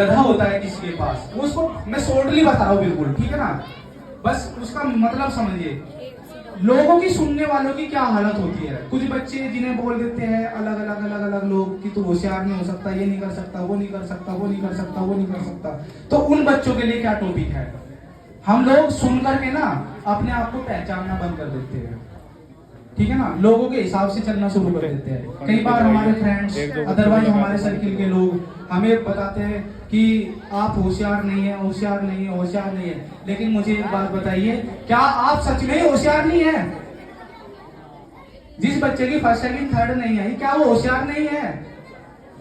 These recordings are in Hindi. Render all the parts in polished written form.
गधा होता है किसी के पास, उसको मैं शॉर्टली बता रहा हूँ बिल्कुल, ठीक है ना, बस उसका मतलब समझिए। लोगों की, सुनने वालों की क्या हालत होती है। कुछ बच्चे जिन्हें बोल देते हैं अलग अलग लोग कि तू होशियार नहीं हो सकता, ये नहीं कर सकता, वो नहीं कर सकता, वो नहीं कर सकता, वो नहीं कर सकता। तो उन बच्चों के लिए क्या टॉपिक है, हम लोग सुन करके ना अपने आप को पहचानना बंद कर देते हैं, ठीक है ना, लोगों के हिसाब से चलना शुरू कर देते हैं। कई बार हमारे फ्रेंड्स, अदरवाइज हमारे सर्किल के लोग हमें बताते हैं कि आप होशियार नहीं है, होशियार नहीं है, होशियार नहीं है। लेकिन मुझे एक बात बताइए, क्या आप सच में होशियार नहीं है? जिस बच्चे की फर्स्ट सेकंड थर्ड नहीं आई, क्या वो होशियार नहीं है?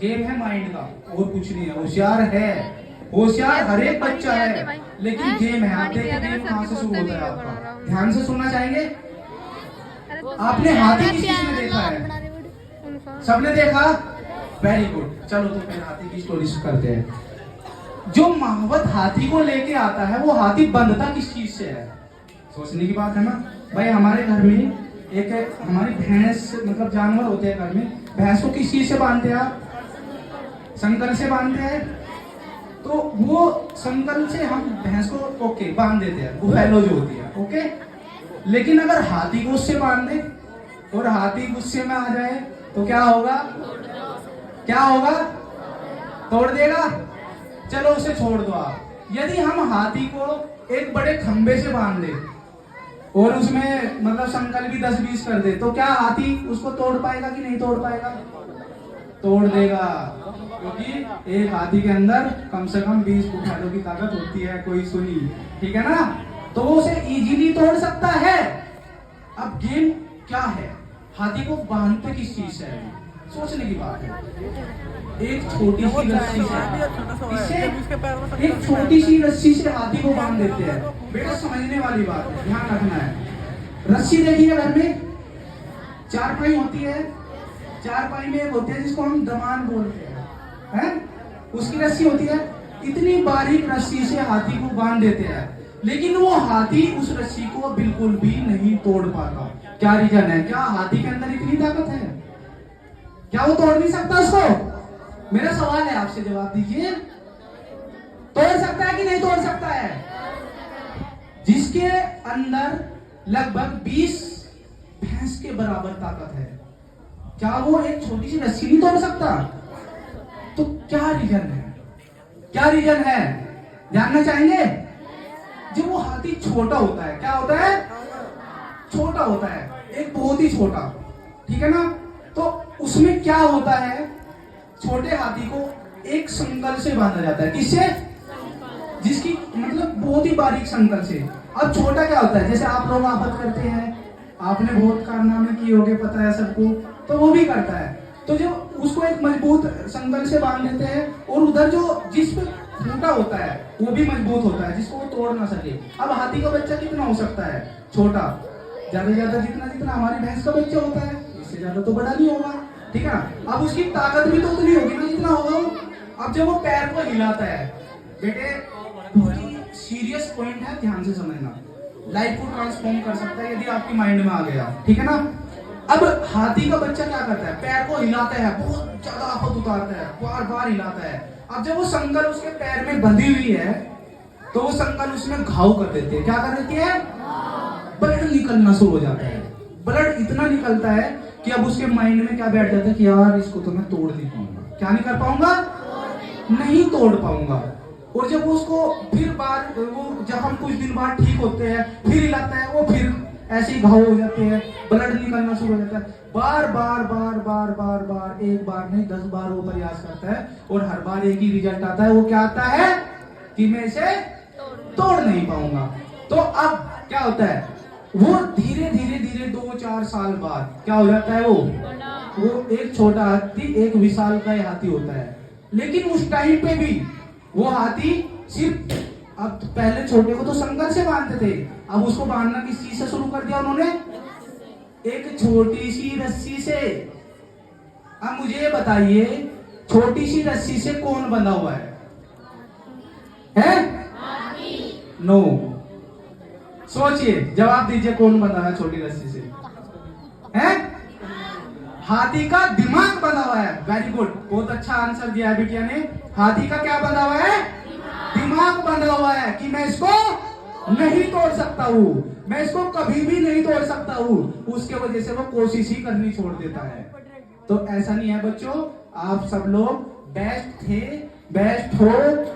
गेम है माइंड का और कुछ नहीं है। होशियार है, होशियार हर एक बच्चा है, लेकिन गेम है। आप देखिए गेम कहां से शुरू होता है आपका, ध्यान से सुनना चाहेंगे। आपने हाथी किस चीज में देखा है? सबने देखा, वेरी गुड। चलो तो फिर हाथी की स्टोरी करते हैं। जो महावत हाथी को लेके आता है, वो हाथी बंधता किस चीज से है? सोचने की बात है ना भाई। हमारे घर में एक हमारी भैंस, मतलब जानवर होते हैं घर में, भैंस को किस चीज से बांधते हैं आप? संकल से बांधते हैं। तो वो संकल से हम भैंस को ओके बांध देते हैं, वो फैलो जो होती है, ओके। लेकिन अगर हाथी को उससे बांध दे और हाथी गुस्से में आ जाए तो क्या होगा? क्या होगा? तोड़ देगा। चलो उसे छोड़ दो आप। यदि हम हाथी को एक बड़े खंबे से बांध दे और उसमें मतलब संकल भी 10-20 कर दे, तो क्या हाथी उसको तोड़ पाएगा कि नहीं तोड़ पाएगा? तोड़ देगा, क्योंकि एक हाथी के अंदर कम से कम 20 फुटालों की ताकत होती है, कोई सुनी, ठीक है ना। तो वो उसे इजीली तोड़ सकता है। अब गेम क्या है, हाथी को बांधते किस चीज से है? सोचने की बात है। एक छोटी सी रस्सी से, एक छोटी सी रस्सी से हाथी को बांध देते हैं। बेटा समझने वाली बात है, ध्यान रखना है। रस्सी देखिए, घर में चारपाई होती है, चारपाई में एक होती है जिसको हम दमान बोलते हैं, उसकी रस्सी होती है। इतनी बारीक रस्सी से हाथी को बांध देते हैं, लेकिन वो हाथी उस रस्सी को बिल्कुल भी नहीं तोड़ पाता। क्या रीजन है? क्या हाथी के अंदर इतनी ताकत है? क्या वो तोड़ नहीं सकता उसको? मेरा सवाल है, आपसे जवाब दीजिए। तोड़ सकता है कि नहीं तोड़ सकता है? जिसके अंदर लगभग 20 भैंस के बराबर ताकत है, क्या वो एक छोटी सी रस्सी नहीं तोड़ सकता? तो क्या रीजन है? क्या रीजन है, जानना चाहेंगे? जो वो हाथी छोटा होता है, क्या होता है? छोटा होता है, एक बहुत ही छोटा, ठीक है ना। तो उसमें क्या होता है, छोटे हाथी को एक संकल से बांधा जाता है। किससे? जिसकी मतलब बहुत ही बारीक संकल से। अब छोटा क्या होता है, जैसे आप लोग आफत करते हैं, आपने बहुत कारनामे किए होंगे, पता है सबको, तो वो भी करता है। तो जो उसको एक मजबूत संकल से बांध देते हैं, और उधर जो जिस पे फूटा होता है वो भी मजबूत होता है, जिसको वो तोड़ ना सके। अब हाथी का बच्चा कितना हो सकता है? छोटा, ज्यादा से ज्यादा जितना जितना हमारी भैंस का बच्चा होता है, इससे ज्यादा तो बड़ा नहीं होगा, ठीक है ना। अब उसकी ताकत भी तो उतनी होगी ना जितना होगा वो। अब जब वो पैर को हिलाता है, बेटे बहुत ही सीरियस पॉइंट है, ध्यान से समझना, लाइफ को ट्रांसफॉर्म कर सकता है यदि आपकी माइंड में आ गया, ठीक है ना। अब हाथी का बच्चा क्या करता है? पैर को हिलाता है, बहुत ज्यादा आफत उतारता है, बार बार हिलाता है। अब जब वो संकल उसके पैर में बंधी हुई है, तो वो संकल उसमें घाव कर देती है। क्या कर देती है? ब्लड निकलना शुरू हो जाता है। ब्लड इतना निकलता है कि अब उसके माइंड में क्या बैठ जाता है कि यार इसको तो मैं तोड़ नहीं पाऊंगा। क्या नहीं कर पाऊंगा? नहीं तोड़ पाऊंगा। और जब उसको फिर बार वो जब हम कुछ दिन बाद ठीक होते हैं, फिर हिलाता है, वो फिर ऐसे ही घाव हो जाते हैं, ब्लड निकलना शुरू हो जाता है। बार बार बार बार बार बार, एक बार नहीं 10 बार वो प्रयास करता है, और हर बार एक ही रिजल्ट आता है। वो क्या आता है कि मैं इसे तोड़ नहीं पाऊंगा। तो अब क्या होता है, वो धीरे धीरे धीरे 2-4 साल बाद क्या हो जाता है, वो एक छोटा हाथी एक विशाल का हाथी होता है। लेकिन उस टाइम पे भी वो हाथी सिर्फ, अब पहले छोटे को तो संकल से बांधते थे, अब उसको बांधना किस चीज से शुरू कर दिया उन्होंने? एक छोटी सी रस्सी से। अब मुझे ये बताइए, छोटी सी रस्सी से कौन बंधा हुआ है? नो, सोचिए, जवाब दीजिए, कौन बंधा है छोटी रस्सी से? है हाथी का दिमाग बंधा हुआ है। वेरी गुड, बहुत अच्छा आंसर दिया है बिटिया ने। हाथी का क्या बंधा हुआ है? दिमाग बंधा हुआ है कि मैं इसको नहीं तोड़ सकता हूँ, मैं इसको कभी भी नहीं तोड़ सकता हूँ। उसके वजह से वो कोशिश ही करनी छोड़ देता है। तो ऐसा नहीं है बच्चों, आप सब लोग बेस्ट थे, बेस्ट हो,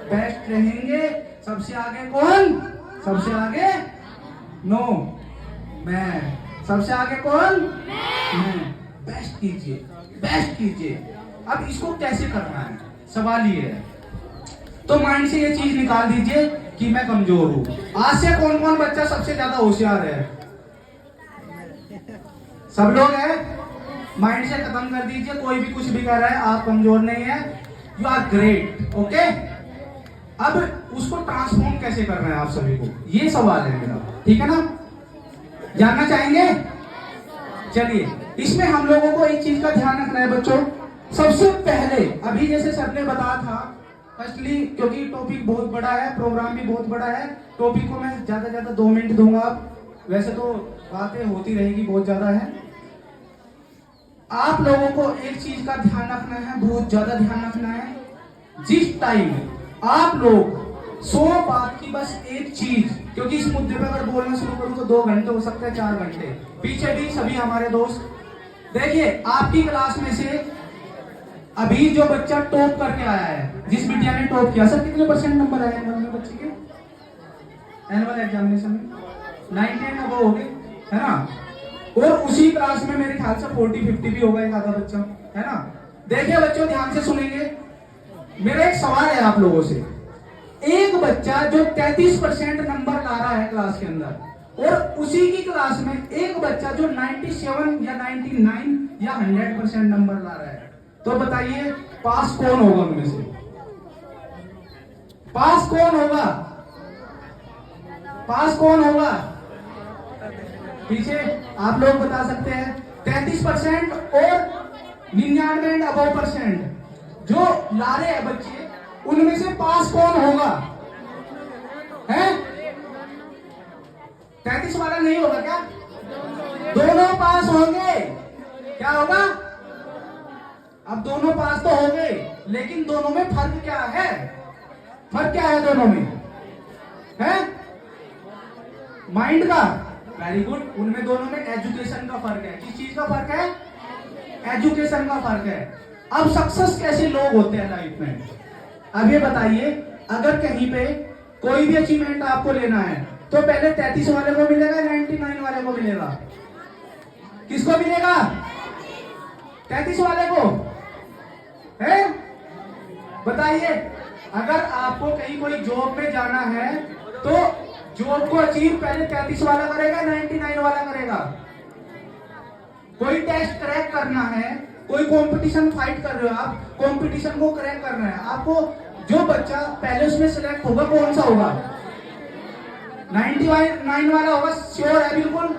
बेस्ट रहेंगे। सबसे आगे कौन? सबसे आगे नो मैं। सबसे आगे कौन? मैं। बेस्ट कीजिए, बेस्ट कीजिए। अब इसको कैसे करना है, सवाल ये है। तो माइंड से ये चीज निकाल दीजिए कि मैं कमजोर हूं। आज से कौन कौन बच्चा सबसे ज्यादा होशियार है? सब लोग हैं। माइंड से खत्म कर दीजिए, कोई भी कुछ भी कर रहा है, आप कमजोर नहीं है, यू आर ग्रेट। ओके, अब उसको ट्रांसफॉर्म कैसे करना है आप सभी को, ये सवाल है मेरा, ठीक है ना? जानना चाहेंगे? चलिए, इसमें हम लोगों को एक चीज का ध्यान रखना है बच्चों। सबसे पहले अभी जैसे सर ने बताया था, फर्स्टली क्योंकि टॉपिक बहुत बड़ा है, प्रोग्राम भी बहुत बड़ा है, टॉपिक को मैं ज्यादा 2 मिनट दूंगा। वैसे तो बातें होती रहेगी, बहुत ज्यादा है। आप लोगों को एक चीज का ध्यान रखना है, बहुत ज्यादा ध्यान रखना है। जिस टाइम आप लोग 100 बात की बस एक चीज, क्योंकि इस मुद्दे पर अगर बोलना शुरू करूं तो 2 घंटे हो सकते हैं, 4 घंटे। पीछे भी सभी हमारे दोस्त देखिए, आपकी क्लास में से अभी जो बच्चा टॉप करके आया है, जिस बिटिया ने टॉप किया, सर कितने % नंबर आए एनुअल में बच्चे के? एनुअल एग्जामिनेशन में 90 अबव हो गए, है ना? और उसी क्लास में मेरे ख्याल से 40-50 भी होगा एक आधा बच्चा, है ना? देखिए बच्चों, ध्यान से सुनेंगे। मेरा एक सवाल है आप लोगों से। एक बच्चा जो 33% नंबर ला रहा है क्लास के अंदर, और उसी की क्लास में एक बच्चा जो 97 या 99 या 100% नंबर ला रहा है, तो बताइए पास कौन होगा उनमें से? पास कौन होगा? पास कौन होगा? पीछे आप लोग बता सकते हैं। 33% और 99 अबव % जो ला रहे हैं बच्चे, उनमें से पास कौन होगा? है 33 वाला नहीं होगा क्या? दोनों पास होंगे। क्या होगा? अब दोनों पास तो होंगे, लेकिन दोनों में फर्क क्या है? फर्क क्या है दोनों में? है माइंड का। वेरी गुड, उनमें दोनों में एजुकेशन का फर्क है। किस चीज का फर्क है? एजुकेशन का फर्क है। अब सक्सेस कैसे लोग होते हैं लाइफ में, अब ये बताइए। अगर कहीं पे कोई भी अचीवमेंट आपको लेना है, तो पहले 33 वाले को मिलेगा, 99 वाले को मिलेगा? किसको मिलेगा? 33 वाले को, है? बताइए, अगर आपको कहीं कोई जॉब में जाना है, तो जॉब को अचीव पहले 33 वाला करेगा, 99 वाला करेगा? कोई टेस्ट क्रैक करना है, कोई कंपटीशन फाइट कर रहे हो आप, कंपटीशन को क्रैक करना है आपको, जो बच्चा पहले उसमें सिलेक्ट होगा कौन सा होगा? 99 वाला होगा, श्योर है बिल्कुल।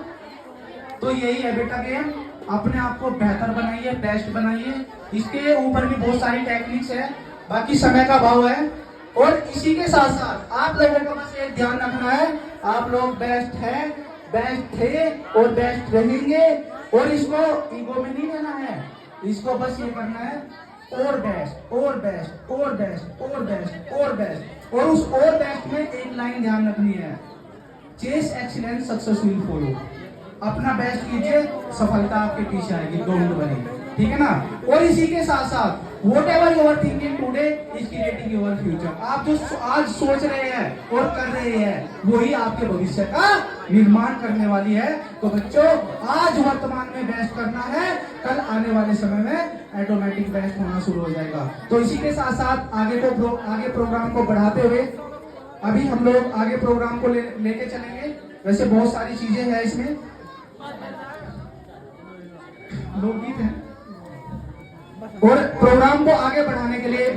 तो यही है बेटा गेम, अपने आप को बेहतर बनाइए, बेस्ट बनाइए। इसके ऊपर भी बहुत सारी टेक्निक्स है, बाकी समय का भाव है। और इसी के साथ साथ आप लोगों को बस एक ध्यान रखना है, आप लोग बेस्ट हैं, बेस्ट थे और बेस्ट रहेंगे। और इसको ईगो में नहीं लेना है, इसको बस ये करना है, और बेस्ट और बेस्ट और बेस्ट और बेस्ट और बेस्ट। और उस और बेस्ट में एक लाइन ध्यान रखनी है, chase excellence success will follow. अपना बेस्ट कीजिए, सफलता आपके पीछे आएगी, डोंट वरी, ठीक है ना? और इसी के साथ साथ whatever you are thinking today is creating your future. आप जो आज सोच रहे हैं और कर रहे हैं, वही आपके भविष्य का निर्माण करने वाली है। तो बच्चों, आज वर्तमान में बेस्ट करना है, कल आने वाले समय में ऑटोमेटिक बेस्ट होना शुरू हो जाएगा। तो इसी के साथ साथ आगे प्रोग्राम को बढ़ाते हुए अभी हम लोग आगे प्रोग्राम को लेके चलेंगे। वैसे बहुत सारी चीजें हैं इसमें, लोकगीत है, और प्रोग्राम को आगे बढ़ाने के लिए